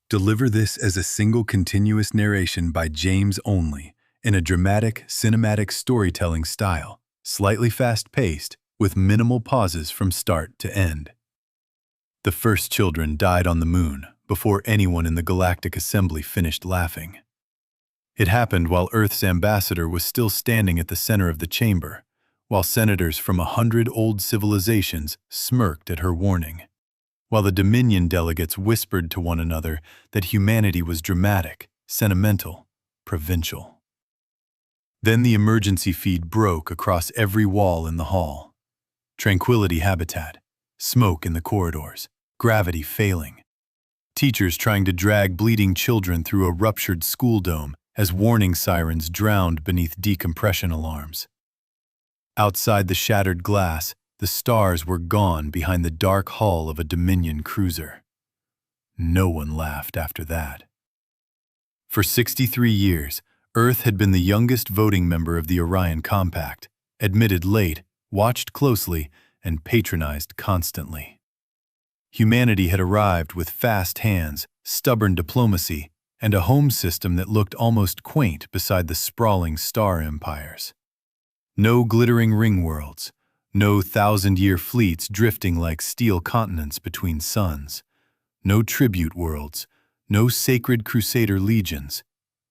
Deliver this as a single continuous narration by James only, in a dramatic, cinematic storytelling style, slightly fast-paced, with minimal pauses from start to end. The first children died on the moon before anyone in the Galactic Assembly finished laughing. It happened while Earth's ambassador was still standing at the center of the chamber, while senators from 100 old civilizations smirked at her warning, while the Dominion delegates whispered to one another that humanity was dramatic, sentimental, provincial. Then the emergency feed broke across every wall in the hall. Tranquility habitat, smoke in the corridors, gravity failing. Teachers trying to drag bleeding children through a ruptured school dome as warning sirens drowned beneath decompression alarms. Outside the shattered glass, the stars were gone behind the dark hull of a Dominion cruiser. No one laughed after that. For 63 years, Earth had been the youngest voting member of the Orion Compact, admitted late, watched closely, and patronized constantly. Humanity had arrived with fast hands, stubborn diplomacy, and a home system that looked almost quaint beside the sprawling star empires. No glittering ring worlds, no thousand-year fleets drifting like steel continents between suns, no tribute worlds, no sacred crusader legions,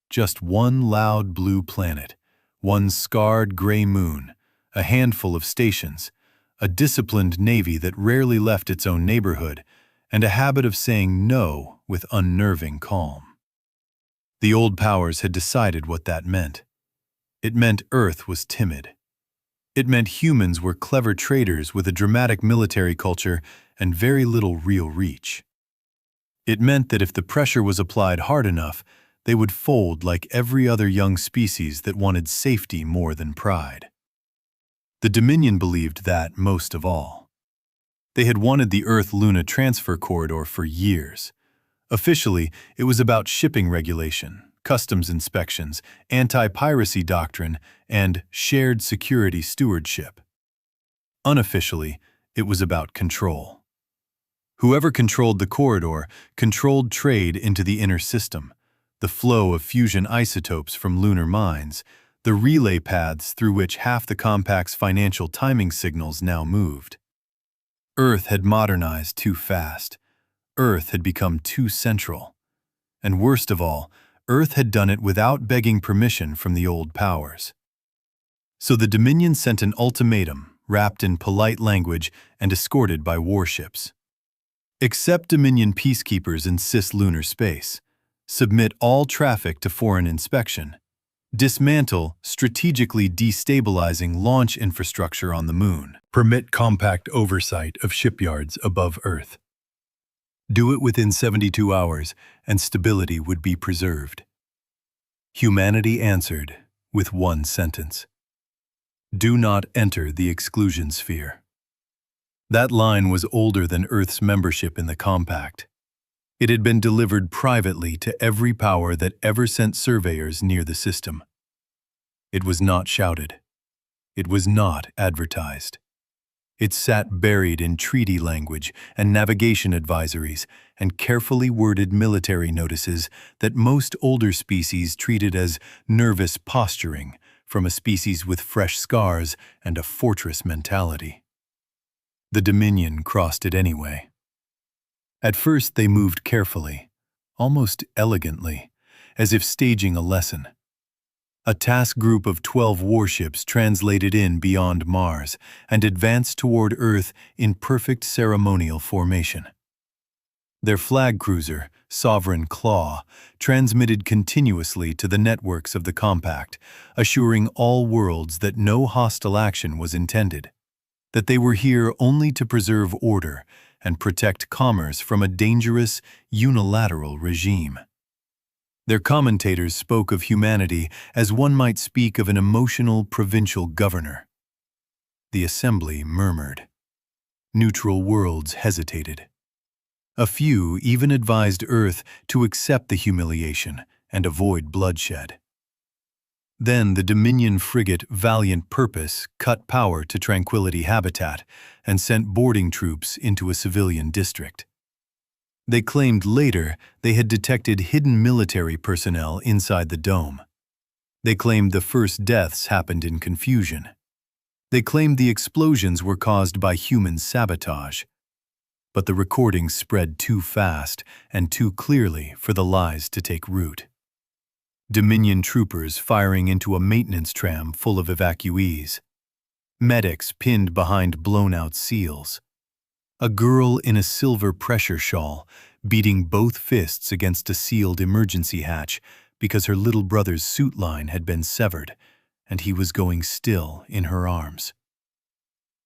just one loud blue planet, one scarred gray moon, a handful of stations, a disciplined navy that rarely left its own neighborhood, and a habit of saying no with unnerving calm. The old powers had decided what that meant. It meant Earth was timid. It meant humans were clever traders with a dramatic military culture and very little real reach. It meant that if the pressure was applied hard enough, they would fold like every other young species that wanted safety more than pride. The Dominion believed that most of all. They had wanted the Earth-Luna transfer corridor for years. Officially, it was about shipping regulation, customs inspections, anti-piracy doctrine, and shared security stewardship. Unofficially, it was about control. Whoever controlled the corridor controlled trade into the inner system, the flow of fusion isotopes from lunar mines, the relay paths through which half the Compact's financial timing signals now moved. Earth had modernized too fast. Earth had become too central. And worst of all, Earth had done it without begging permission from the old powers. So the Dominion sent an ultimatum, wrapped in polite language and escorted by warships. Accept Dominion peacekeepers in cislunar space. Submit all traffic to foreign inspection. Dismantle strategically destabilizing launch infrastructure on the moon. Permit compact oversight of shipyards above Earth. Do it within 72 hours, and stability would be preserved. Humanity answered with one sentence: do not enter the exclusion sphere. That line was older than Earth's membership in the Compact. It had been delivered privately to every power that ever sent surveyors near the system. It was not shouted. It was not advertised. It sat buried in treaty language and navigation advisories and carefully worded military notices that most older species treated as nervous posturing from a species with fresh scars and a fortress mentality. The Dominion crossed it anyway. At first they moved carefully, almost elegantly, as if staging a lesson. A task group of 12 warships translated in beyond Mars and advanced toward Earth in perfect ceremonial formation. Their flag cruiser, Sovereign Claw, transmitted continuously to the networks of the Compact, assuring all worlds that no hostile action was intended, that they were here only to preserve order and protect commerce from a dangerous, unilateral regime. Their commentators spoke of humanity as one might speak of an emotional provincial governor. The assembly murmured. Neutral worlds hesitated. A few even advised Earth to accept the humiliation and avoid bloodshed. Then the Dominion frigate Valiant Purpose cut power to Tranquility Habitat and sent boarding troops into a civilian district. They claimed later they had detected hidden military personnel inside the dome. They claimed the first deaths happened in confusion. They claimed the explosions were caused by human sabotage. But the recordings spread too fast and too clearly for the lies to take root. Dominion troopers firing into a maintenance tram full of evacuees. Medics pinned behind blown-out seals. A girl in a silver pressure shawl beating both fists against a sealed emergency hatch because her little brother's suit line had been severed and he was going still in her arms.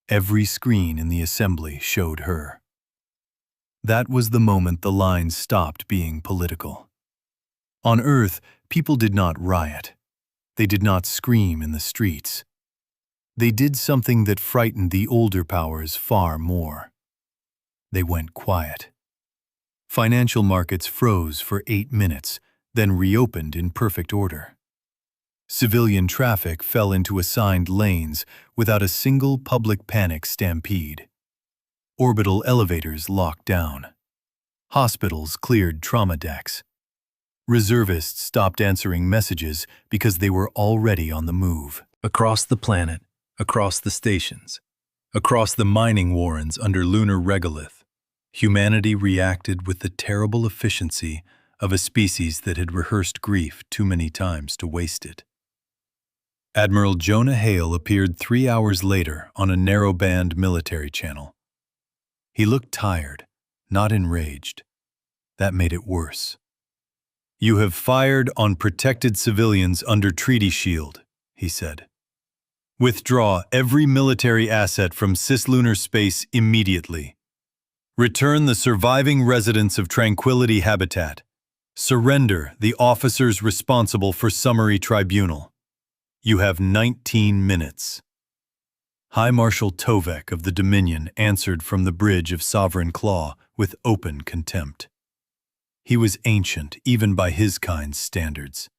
Every screen in the assembly showed her. That was the moment the lines stopped being political. On Earth, people did not riot. They did not scream in the streets. They did something that frightened the older powers far more. They went quiet. Financial markets froze for 8 minutes, then reopened in perfect order. Civilian traffic fell into assigned lanes without a single public panic stampede. Orbital elevators locked down. Hospitals cleared trauma decks. Reservists stopped answering messages because they were already on the move. Across the planet, across the stations, across the mining warrens under lunar regolith, humanity reacted with the terrible efficiency of a species that had rehearsed grief too many times to waste it. Admiral Jonah Hale appeared 3 hours later on a narrow-band military channel. He looked tired, not enraged. That made it worse. "You have fired on protected civilians under treaty shield," he said. "Withdraw every military asset from cislunar space immediately. Return the surviving residents of Tranquility Habitat. Surrender the officers responsible for summary tribunal. You have 19 minutes. High Marshal Tovek of the Dominion answered from the bridge of Sovereign Claw with open contempt. He was ancient even by his kind's standards.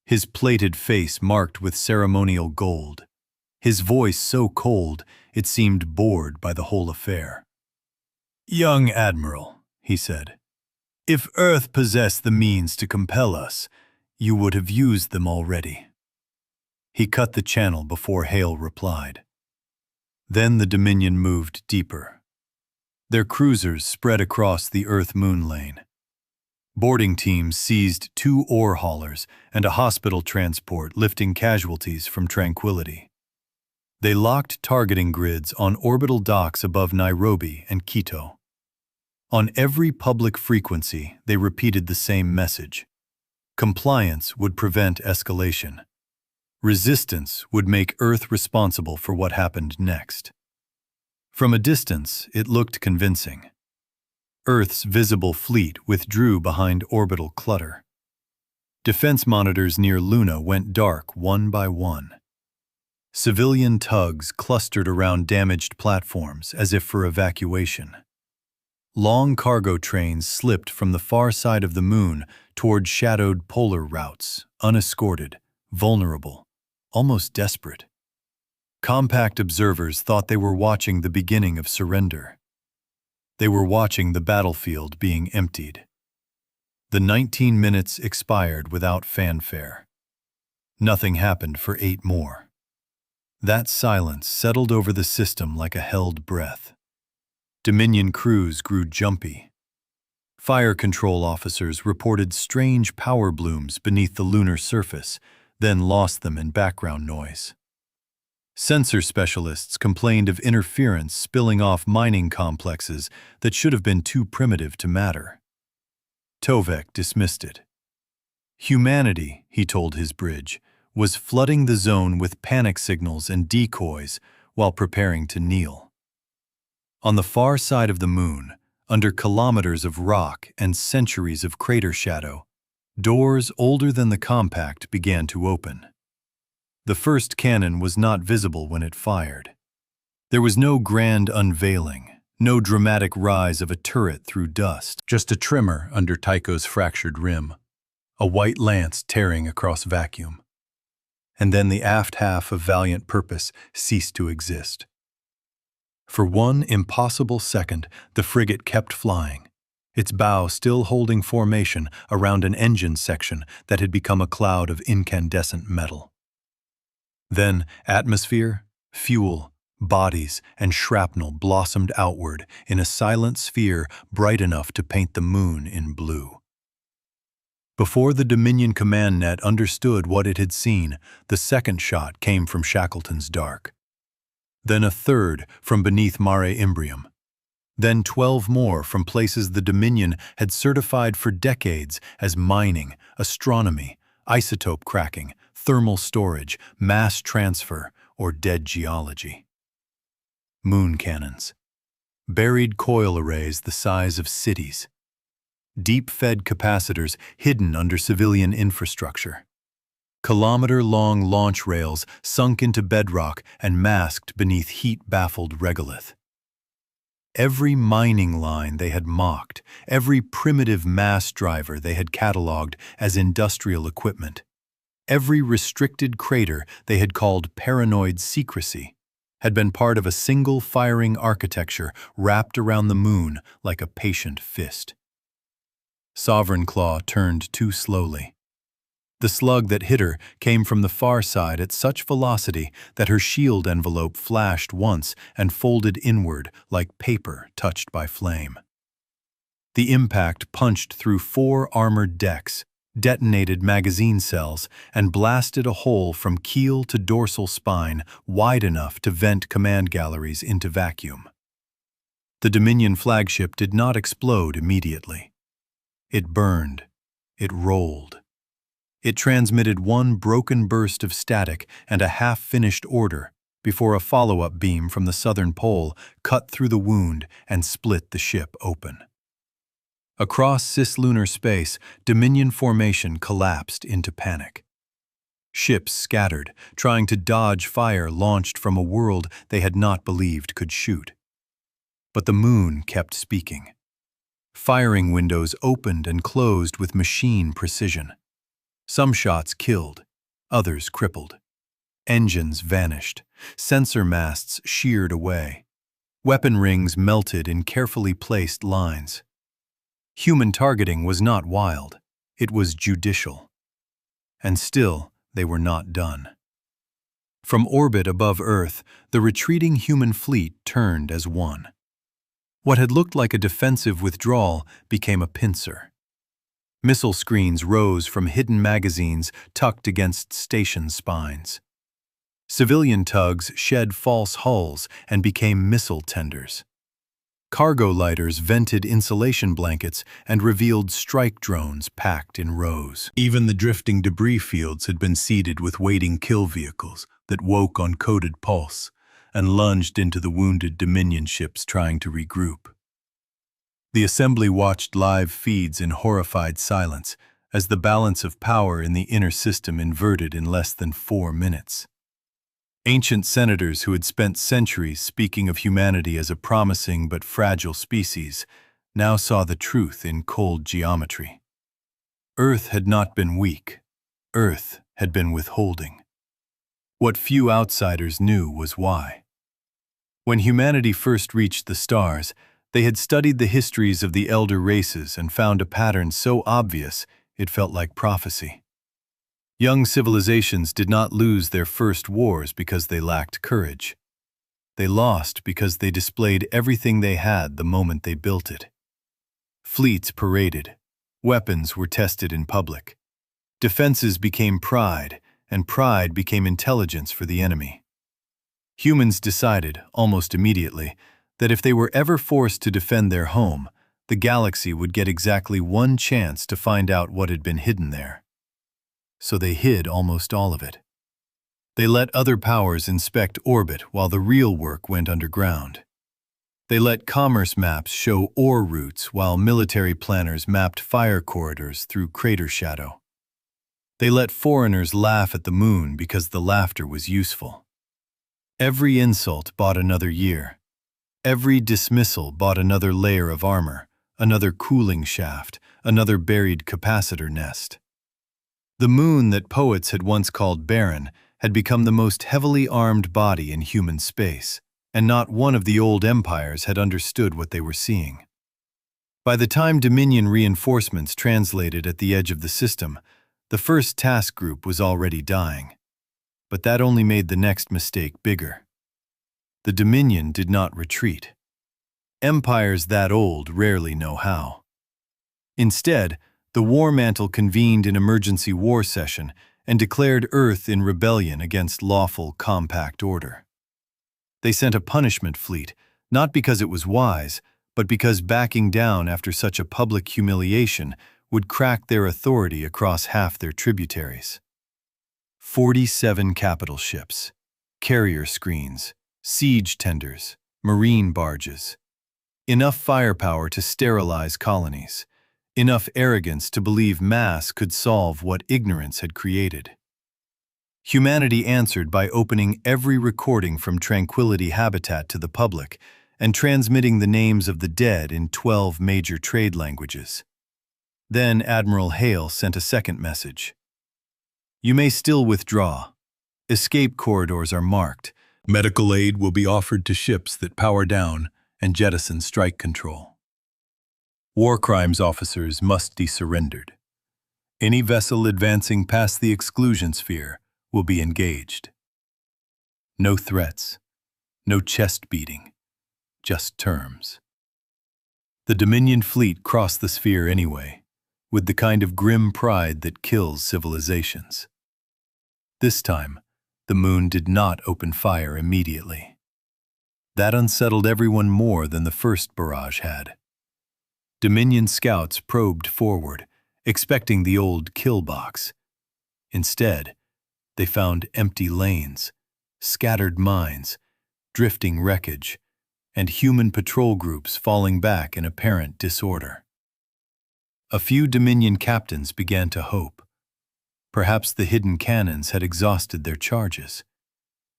His plated face marked with ceremonial gold. His voice so cold it seemed bored by the whole affair. "Young Admiral," he said, "if Earth possessed the means to compel us, you would have used them already." He cut the channel before Hale replied. Then the Dominion moved deeper. Their cruisers spread across the Earth-Moon lane. Boarding teams seized 2 ore haulers and a hospital transport lifting casualties from Tranquility. They locked targeting grids on orbital docks above Nairobi and Quito. On every public frequency, they repeated the same message. Compliance would prevent escalation. Resistance would make Earth responsible for what happened next. From a distance, it looked convincing. Earth's visible fleet withdrew behind orbital clutter. Defense monitors near Luna went dark one by one. Civilian tugs clustered around damaged platforms as if for evacuation. Long cargo trains slipped from the far side of the Moon toward shadowed polar routes, unescorted, vulnerable, almost desperate. Compact observers thought they were watching the beginning of surrender. They were watching the battlefield being emptied. The 19 minutes expired without fanfare. Nothing happened for 8 more. That silence settled over the system like a held breath. Dominion crews grew jumpy. Fire control officers reported strange power blooms beneath the lunar surface, then lost them in background noise. Sensor specialists complained of interference spilling off mining complexes that should have been too primitive to matter. Tovek dismissed it. Humanity, he told his bridge, was flooding the zone with panic signals and decoys while preparing to kneel. On the far side of the Moon, under kilometers of rock and centuries of crater shadow, doors older than the compact began to open. The first cannon was not visible when it fired. There was no grand unveiling, no dramatic rise of a turret through dust, just a tremor under Tycho's fractured rim, a white lance tearing across vacuum. And then the aft half of Valiant Purpose ceased to exist. For one impossible second, the frigate kept flying, its bow still holding formation around an engine section that had become a cloud of incandescent metal. Then atmosphere, fuel, bodies, and shrapnel blossomed outward in a silent sphere bright enough to paint the moon in blue. Before the Dominion command net understood what it had seen, the second shot came from Shackleton's dark. Then a third from beneath Mare Imbrium. Then 12 more from places the Dominion had certified for decades as mining, astronomy, isotope cracking, thermal storage, mass transfer, or dead geology. Moon cannons. Buried coil arrays the size of cities. Deep-fed capacitors hidden under civilian infrastructure. Kilometer-long launch rails sunk into bedrock and masked beneath heat-baffled regolith. Every mining line they had mocked, every primitive mass driver they had catalogued as industrial equipment, every restricted crater they had called paranoid secrecy, had been part of a single firing architecture wrapped around the moon like a patient fist. Sovereign Claw turned too slowly. The slug that hit her came from the far side at such velocity that her shield envelope flashed once and folded inward like paper touched by flame. The impact punched through 4 armored decks, detonated magazine cells, and blasted a hole from keel to dorsal spine wide enough to vent command galleries into vacuum. The Dominion flagship did not explode immediately. It burned. It rolled. It transmitted one broken burst of static and a half-finished order before a follow-up beam from the southern pole cut through the wound and split the ship open. Across cislunar space, Dominion formation collapsed into panic. Ships scattered, trying to dodge fire launched from a world they had not believed could shoot. But the moon kept speaking. Firing windows opened and closed with machine precision. Some shots killed, others crippled. Engines vanished, sensor masts sheared away. Weapon rings melted in carefully placed lines. Human targeting was not wild, it was judicial. And still, they were not done. From orbit above Earth, the retreating human fleet turned as one. What had looked like a defensive withdrawal became a pincer. Missile screens rose from hidden magazines tucked against station spines. Civilian tugs shed false hulls and became missile tenders. Cargo lighters vented insulation blankets and revealed strike drones packed in rows. Even the drifting debris fields had been seeded with waiting kill vehicles that woke on coded pulse and lunged into the wounded Dominion ships trying to regroup. The assembly watched live feeds in horrified silence as the balance of power in the inner system inverted in less than 4 minutes. Ancient senators who had spent centuries speaking of humanity as a promising but fragile species now saw the truth in cold geometry. Earth had not been weak. Earth had been withholding. What few outsiders knew was why. When humanity first reached the stars, they had studied the histories of the elder races and found a pattern so obvious it felt like prophecy. Young civilizations did not lose their first wars because they lacked courage. They lost because they displayed everything they had the moment they built it. Fleets paraded. Weapons were tested in public. Defenses became pride, and pride became intelligence for the enemy. Humans decided, almost immediately, that if they were ever forced to defend their home, the galaxy would get exactly one chance to find out what had been hidden there. So they hid almost all of it. They let other powers inspect orbit while the real work went underground. They let commerce maps show ore routes while military planners mapped fire corridors through crater shadow. They let foreigners laugh at the moon because the laughter was useful. Every insult bought another year. Every dismissal bought another layer of armor, another cooling shaft, another buried capacitor nest. The moon that poets had once called barren had become the most heavily armed body in human space, and not one of the old empires had understood what they were seeing. By the time Dominion reinforcements translated at the edge of the system, the first task group was already dying. But that only made the next mistake bigger. The Dominion did not retreat. Empires that old rarely know how. Instead, the War Mantle convened an emergency war session and declared Earth in rebellion against lawful compact order. They sent a punishment fleet, not because it was wise, but because backing down after such a public humiliation would crack their authority across half their tributaries. 47 capital ships, carrier screens, siege tenders, marine barges. Enough firepower to sterilize colonies. Enough arrogance to believe mass could solve what ignorance had created. Humanity answered by opening every recording from Tranquility Habitat to the public and transmitting the names of the dead in 12 major trade languages. Then Admiral Hale sent a second message. You may still withdraw. Escape corridors are marked. Medical aid will be offered to ships that power down and jettison strike control. War crimes officers must be surrendered. Any vessel advancing past the exclusion sphere will be engaged. No threats, no chest beating, just terms. The Dominion fleet crossed the sphere anyway, with the kind of grim pride that kills civilizations. This time, the moon did not open fire immediately. That unsettled everyone more than the first barrage had. Dominion scouts probed forward, expecting the old kill box. Instead, they found empty lanes, scattered mines, drifting wreckage, and human patrol groups falling back in apparent disorder. A few Dominion captains began to hope. Perhaps the hidden cannons had exhausted their charges.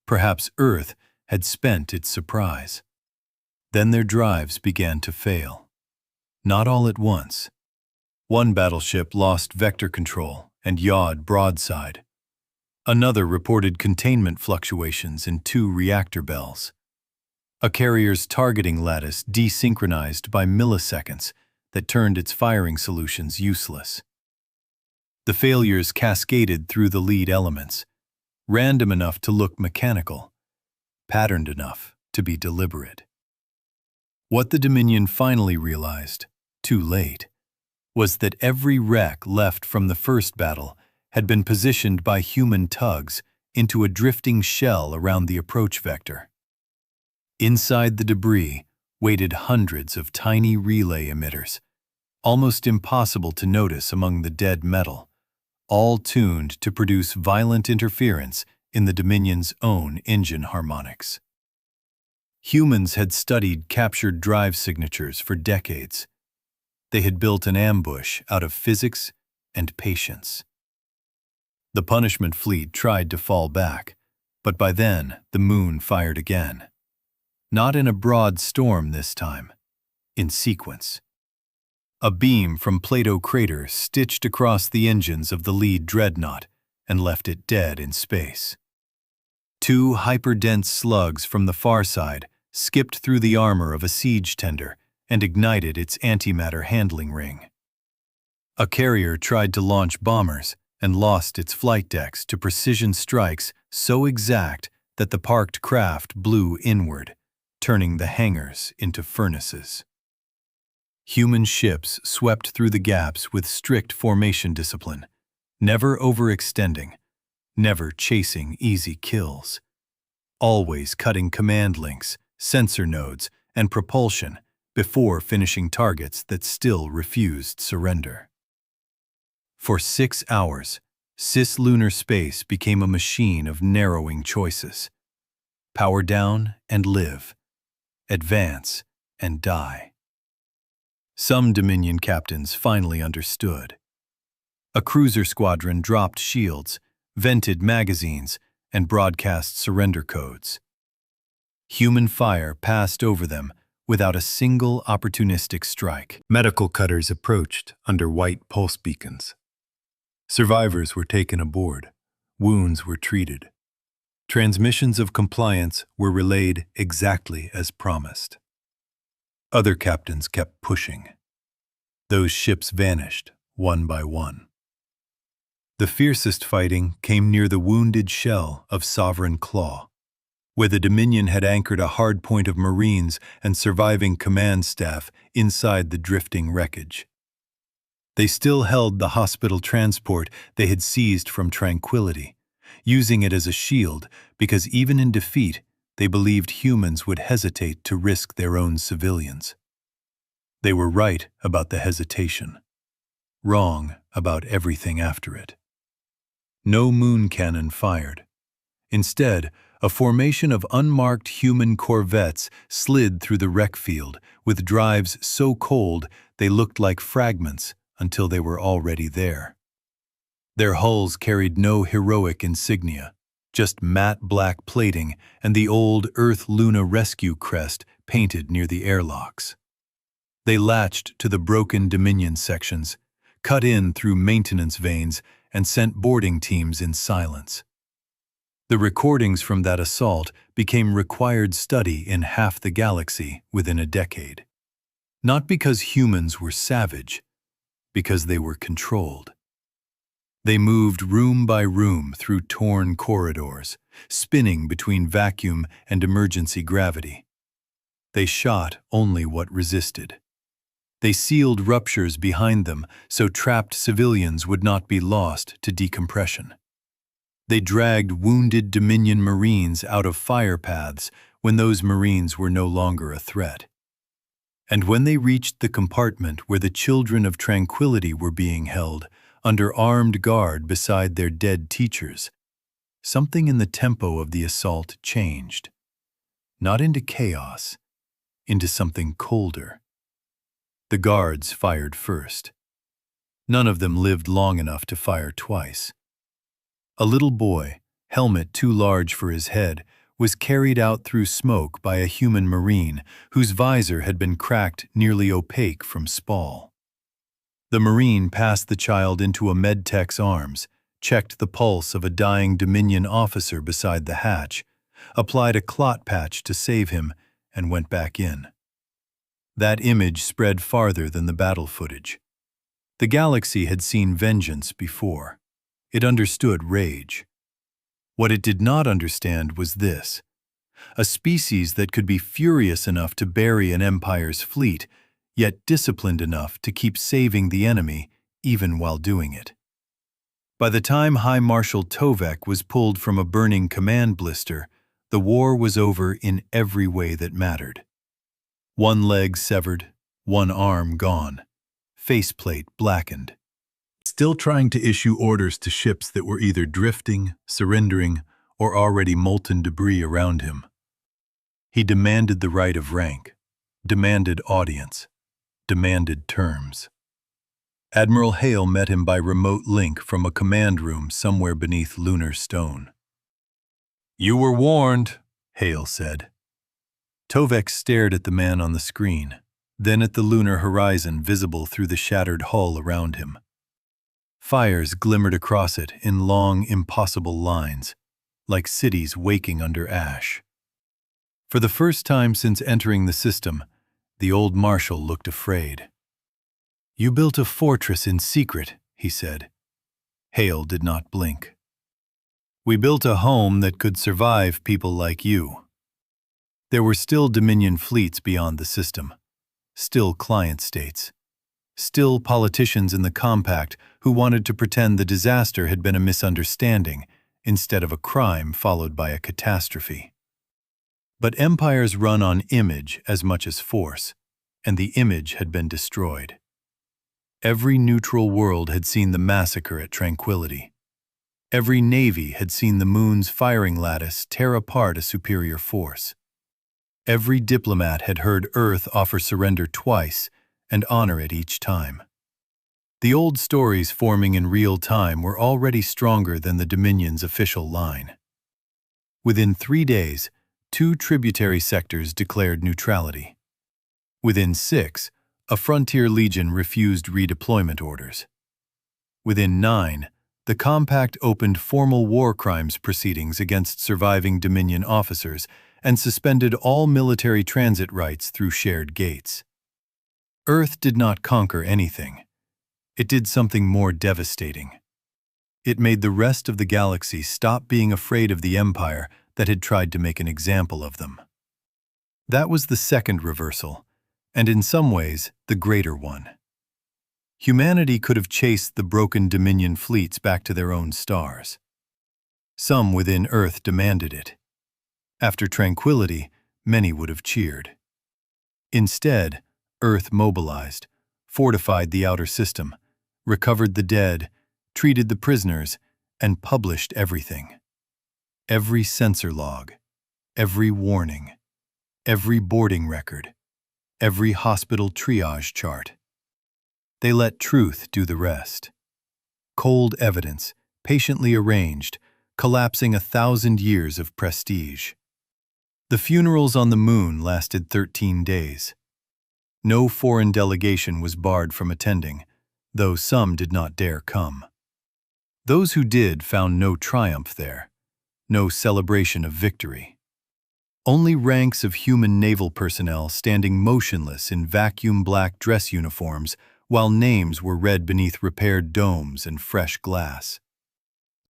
Perhaps Earth had spent its surprise. Then their drives began to fail. Not all at once. One battleship lost vector control and yawed broadside. Another reported containment fluctuations in 2 reactor bells. A carrier's targeting lattice desynchronized by milliseconds that turned its firing solutions useless. The failures cascaded through the lead elements, random enough to look mechanical, patterned enough to be deliberate. What the Dominion finally realized, too late, was that every wreck left from the first battle had been positioned by human tugs into a drifting shell around the approach vector. Inside the debris waited hundreds of tiny relay emitters, almost impossible to notice among the dead metal, all tuned to produce violent interference in the Dominion's own engine harmonics. Humans had studied captured drive signatures for decades. They had built an ambush out of physics and patience. The punishment fleet tried to fall back, but by then the moon fired again. Not in a broad storm this time, in sequence. A beam from Plato Crater stitched across the engines of the lead dreadnought and left it dead in space. 2 hyperdense slugs from the far side skipped through the armor of a siege tender and ignited its antimatter handling ring. A carrier tried to launch bombers and lost its flight decks to precision strikes so exact that the parked craft blew inward, turning the hangars into furnaces. Human ships swept through the gaps with strict formation discipline, never overextending, never chasing easy kills, always cutting command links, sensor nodes, and propulsion before finishing targets that still refused surrender. For 6 hours, cislunar space became a machine of narrowing choices. Power down and live. Advance and die. Some Dominion captains finally understood. A cruiser squadron dropped shields, vented magazines, and broadcast surrender codes. Human fire passed over them without a single opportunistic strike. Medical cutters approached under white pulse beacons. Survivors were taken aboard. Wounds were treated. Transmissions of compliance were relayed exactly as promised. Other captains kept pushing. Those ships vanished, one by one. The fiercest fighting came near the wounded shell of Sovereign Claw, where the Dominion had anchored a hard point of Marines and surviving command staff inside the drifting wreckage. They still held the hospital transport they had seized from Tranquility, using it as a shield because even in defeat, they believed humans would hesitate to risk their own civilians. They were right about the hesitation, wrong about everything after it. No moon cannon fired. Instead, a formation of unmarked human corvettes slid through the wreck field with drives so cold they looked like fragments until they were already there. Their hulls carried no heroic insignia, just matte black plating and the old Earth-Luna rescue crest painted near the airlocks. They latched to the broken Dominion sections, cut in through maintenance veins, and sent boarding teams in silence. The recordings from that assault became required study in half the galaxy within a decade. Not because humans were savage, because they were controlled. They moved room by room through torn corridors, spinning between vacuum and emergency gravity. They shot only what resisted. They sealed ruptures behind them so trapped civilians would not be lost to decompression. They dragged wounded Dominion Marines out of fire paths when those Marines were no longer a threat. And when they reached the compartment where the children of Tranquility were being held, under armed guard beside their dead teachers, something in the tempo of the assault changed. Not into chaos, into something colder. The guards fired first. None of them lived long enough to fire twice. A little boy, helmet too large for his head, was carried out through smoke by a human Marine whose visor had been cracked nearly opaque from spall. The Marine passed the child into a medtech's arms, checked the pulse of a dying Dominion officer beside the hatch, applied a clot patch to save him, and went back in. That image spread farther than the battle footage. The galaxy had seen vengeance before. It understood rage. What it did not understand was this: a species that could be furious enough to bury an empire's fleet, yet disciplined enough to keep saving the enemy even while doing it. By the time High Marshal Tovek was pulled from a burning command blister, the war was over in every way that mattered. One leg severed, one arm gone, faceplate blackened. Still trying to issue orders to ships that were either drifting, surrendering, or already molten debris around him. He demanded the right of rank, demanded audience, demanded terms. Admiral Hale met him by remote link from a command room somewhere beneath lunar stone. "You were warned," Hale said. Tovek stared at the man on the screen, then at the lunar horizon visible through the shattered hull around him. Fires glimmered across it in long, impossible lines, like cities waking under ash. For the first time since entering the system, the old marshal looked afraid. "You built a fortress in secret," he said. Hale did not blink. "We built a home that could survive people like you." There were still Dominion fleets beyond the system, still client states, still politicians in the compact who wanted to pretend the disaster had been a misunderstanding instead of a crime followed by a catastrophe. But empires run on image as much as force, and the image had been destroyed. Every neutral world had seen the massacre at Tranquility. Every navy had seen the moon's firing lattice tear apart a superior force. Every diplomat had heard Earth offer surrender twice and honor it each time. The old stories forming in real time were already stronger than the Dominion's official line. Within 3 days, 2 tributary sectors declared neutrality. Within 6, a frontier legion refused redeployment orders. Within 9, the Compact opened formal war crimes proceedings against surviving Dominion officers and suspended all military transit rights through shared gates. Earth did not conquer anything. It did something more devastating. It made the rest of the galaxy stop being afraid of the empire that had tried to make an example of them. That was the second reversal, and in some ways, the greater one. Humanity could have chased the broken Dominion fleets back to their own stars. Some within Earth demanded it. After tranquility, many would have cheered. Instead, Earth mobilized, fortified the outer system, recovered the dead, treated the prisoners, and published everything. Every sensor log, every warning, every boarding record, every hospital triage chart. They let truth do the rest. Cold evidence, patiently arranged, collapsing 1,000 years of prestige. The funerals on the moon lasted 13 days. No foreign delegation was barred from attending, though some did not dare come. Those who did found no triumph there, no celebration of victory. Only ranks of human naval personnel standing motionless in vacuum-black dress uniforms while names were read beneath repaired domes and fresh glass.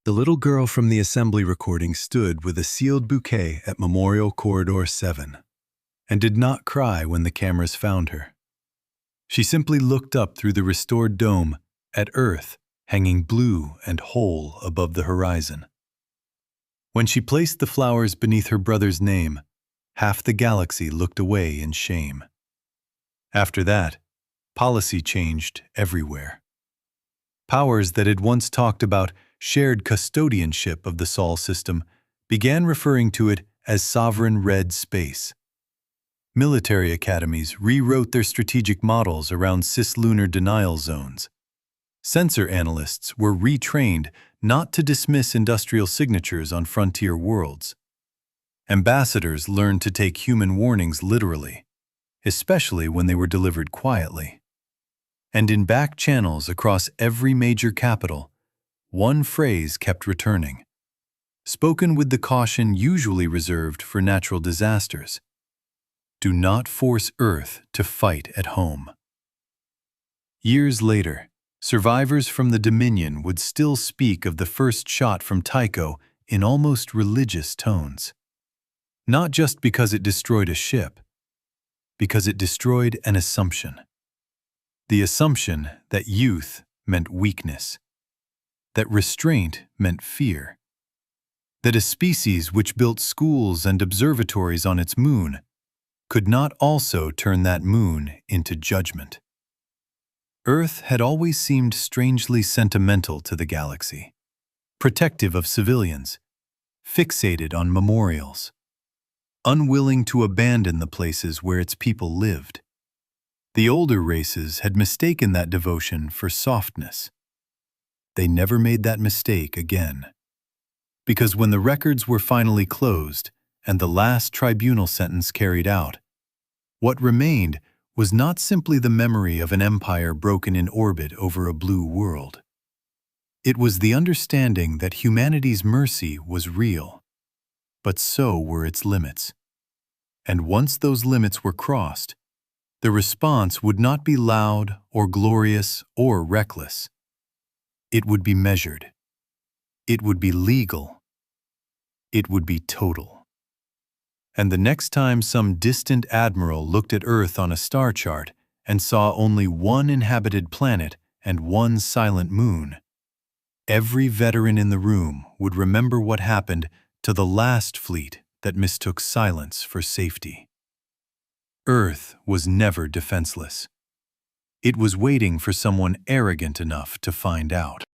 The little girl from the assembly recording stood with a sealed bouquet at Memorial Corridor 7 and did not cry when the cameras found her. She simply looked up through the restored dome at Earth hanging blue and whole above the horizon. When she placed the flowers beneath her brother's name, half the galaxy looked away in shame. After that, policy changed everywhere. Powers that had once talked about shared custodianship of the Sol system began referring to it as sovereign red space. Military academies rewrote their strategic models around cislunar denial zones. Sensor analysts were retrained not to dismiss industrial signatures on frontier worlds. Ambassadors learned to take human warnings literally, especially when they were delivered quietly. And in back channels across every major capital, one phrase kept returning, spoken with the caution usually reserved for natural disasters. Do not force Earth to fight at home. Years later, survivors from the Dominion would still speak of the first shot from Tycho in almost religious tones. Not just because it destroyed a ship, because it destroyed an assumption. The assumption that youth meant weakness, that restraint meant fear, that a species which built schools and observatories on its moon could not also turn that moon into judgment. Earth had always seemed strangely sentimental to the galaxy, protective of civilians, fixated on memorials, unwilling to abandon the places where its people lived. The older races had mistaken that devotion for softness. They never made that mistake again. Because when the records were finally closed and the last tribunal sentence carried out, what remained was not simply the memory of an empire broken in orbit over a blue world. It was the understanding that humanity's mercy was real, but so were its limits. And once those limits were crossed, the response would not be loud or glorious or reckless. It would be measured. It would be legal. It would be total. And the next time some distant admiral looked at Earth on a star chart and saw only one inhabited planet and one silent moon, every veteran in the room would remember what happened to the last fleet that mistook silence for safety. Earth was never defenseless. It was waiting for someone arrogant enough to find out.